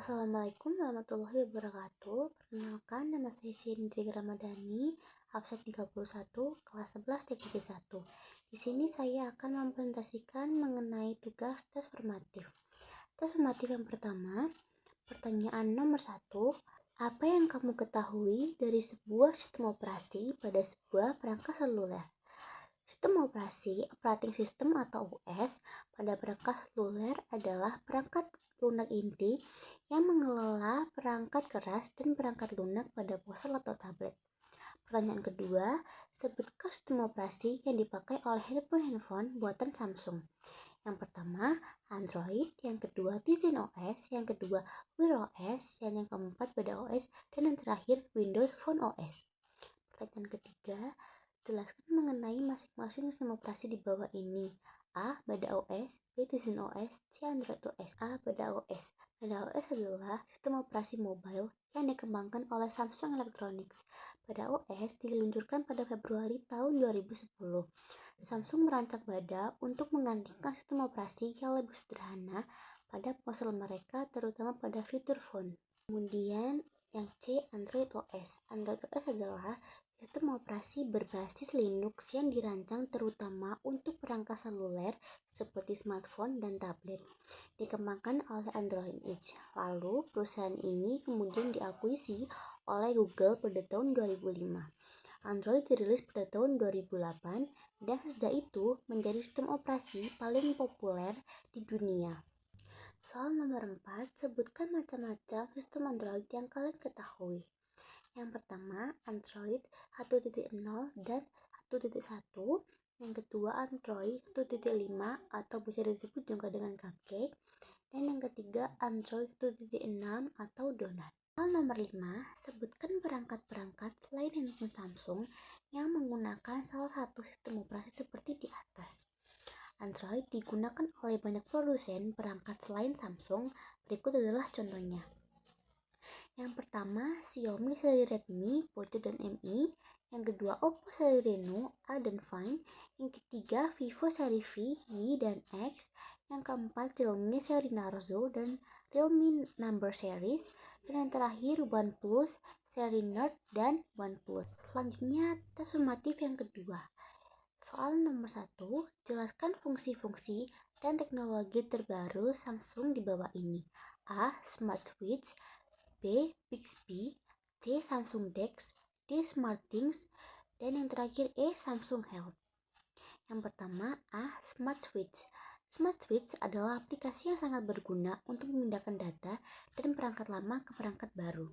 Assalamualaikum warahmatullahi wabarakatuh. Perkenalkan, nama saya Sindri Ramadhani, absen 31, kelas 11 teknik 1. Di sini saya akan mempresentasikan mengenai tugas tes formatif. Tes formatif yang pertama, pertanyaan nomor 1. Apa yang kamu ketahui dari sebuah sistem operasi pada sebuah perangkat seluler? Sistem operasi, operating system atau OS, pada perangkat seluler adalah perangkat lunak inti yang mengelola perangkat keras dan perangkat lunak pada ponsel atau tablet. Pertanyaan kedua, sebutkan sistem operasi yang dipakai oleh handphone buatan Samsung. Yang pertama, Android, yang kedua Tizen OS, yang kedua Wear OS, dan yang keempat Bada OS, dan yang terakhir Windows Phone OS. Pertanyaan ketiga, jelaskan mengenai masing-masing sistem operasi di bawah ini. A. Bada OS, B. Tizen OS, C. Android OS. A. Bada OS. Bada OS adalah sistem operasi mobile yang dikembangkan oleh Samsung Electronics. Bada OS diluncurkan pada Februari tahun 2010. Samsung merancang Bada untuk menggantikan sistem operasi yang lebih sederhana pada ponsel mereka, terutama pada fitur phone. Kemudian yang C, Android OS. Android OS adalah sistem operasi berbasis Linux yang dirancang terutama untuk perangkat seluler seperti smartphone dan tablet. Dikembangkan oleh Android Inc. Lalu, perusahaan ini kemudian diakuisisi oleh Google pada tahun 2005. Android dirilis pada tahun 2008 dan sejak itu menjadi sistem operasi paling populer di dunia. Soal nomor 4, sebutkan macam-macam sistem Android yang kalian ketahui. Yang pertama, Android 1.0 dan 1.1. Yang kedua, Android 1.5 atau bisa disebut juga dengan cupcake. Dan yang ketiga, Android 1.6 atau donat. Soal nomor 5, sebutkan perangkat-perangkat selain handphone Samsung yang menggunakan salah satu sistem operasi seperti di atas. Android digunakan oleh banyak produsen perangkat selain Samsung. Berikut adalah contohnya. Yang pertama, Xiaomi seri Redmi, Poco dan Mi. Yang kedua, Oppo seri Reno, A dan Find. Yang ketiga, Vivo seri V, Y dan X. Yang keempat, Realme seri Narzo dan Realme Number series. Dan yang terakhir, OnePlus seri Nord dan OnePlus. Selanjutnya, tes formatif yang kedua. Soal nomor 1, jelaskan fungsi-fungsi dan teknologi terbaru Samsung di bawah ini. A. Smart Switch, B. Bixby, C. Samsung DeX, D. SmartThings, dan yang terakhir E. Samsung Health. Yang pertama, A. Smart Switch. Smart Switch adalah aplikasi yang sangat berguna untuk memindahkan data dan perangkat lama ke perangkat baru.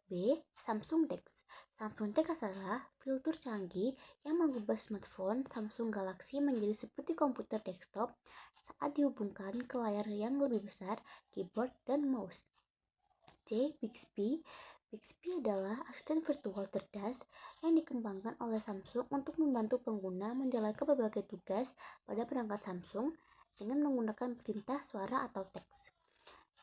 B. Samsung DeX. Samsung DeX adalah fitur canggih yang mengubah smartphone Samsung Galaxy menjadi seperti komputer desktop saat dihubungkan ke layar yang lebih besar, keyboard, dan mouse. C. Bixby. Bixby adalah asisten virtual cerdas yang dikembangkan oleh Samsung untuk membantu pengguna menjalankan berbagai tugas pada perangkat Samsung dengan menggunakan perintah suara atau teks.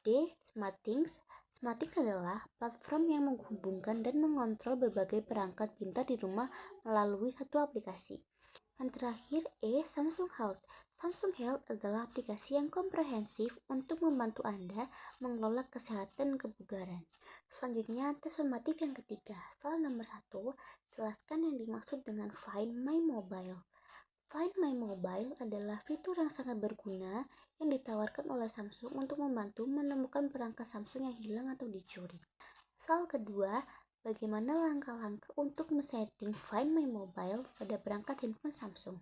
D. SmartThings. SmartThings adalah platform yang menghubungkan dan mengontrol berbagai perangkat pintar di rumah melalui satu aplikasi. Yang terakhir, E. Samsung Health. Samsung Health adalah aplikasi yang komprehensif untuk membantu Anda mengelola kesehatan kebugaran. Selanjutnya, tes formatif yang ketiga. Soal nomor 1, jelaskan yang dimaksud dengan Find My Mobile. Find My Mobile adalah fitur yang sangat berguna yang ditawarkan oleh Samsung untuk membantu menemukan perangkat Samsung yang hilang atau dicuri. Soal kedua, bagaimana langkah-langkah untuk men-setting Find My Mobile pada perangkat handphone Samsung?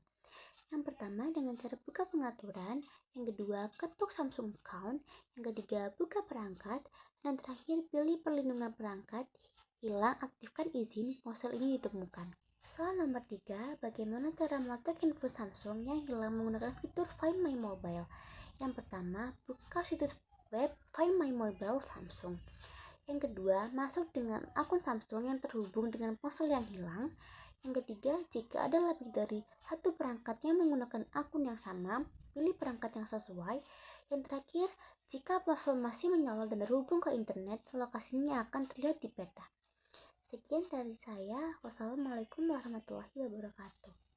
Yang pertama, dengan cara buka pengaturan. Yang kedua, ketuk Samsung Account. Yang ketiga, buka perangkat. Dan terakhir, pilih perlindungan perangkat hilang, aktifkan izin ponsel ini ditemukan. Soal nomor 3, bagaimana cara meletak handphone Samsung yang hilang menggunakan fitur Find My Mobile? Yang pertama, buka situs web Find My Mobile Samsung. Yang kedua, masuk dengan akun Samsung yang terhubung dengan ponsel yang hilang. Yang ketiga, jika ada lebih dari satu perangkat yang menggunakan akun yang sama, pilih perangkat yang sesuai. Yang terakhir, jika ponsel masih menyala dan terhubung ke internet, lokasinya akan terlihat di peta. Sekian dari saya. Wassalamualaikum warahmatullahi wabarakatuh.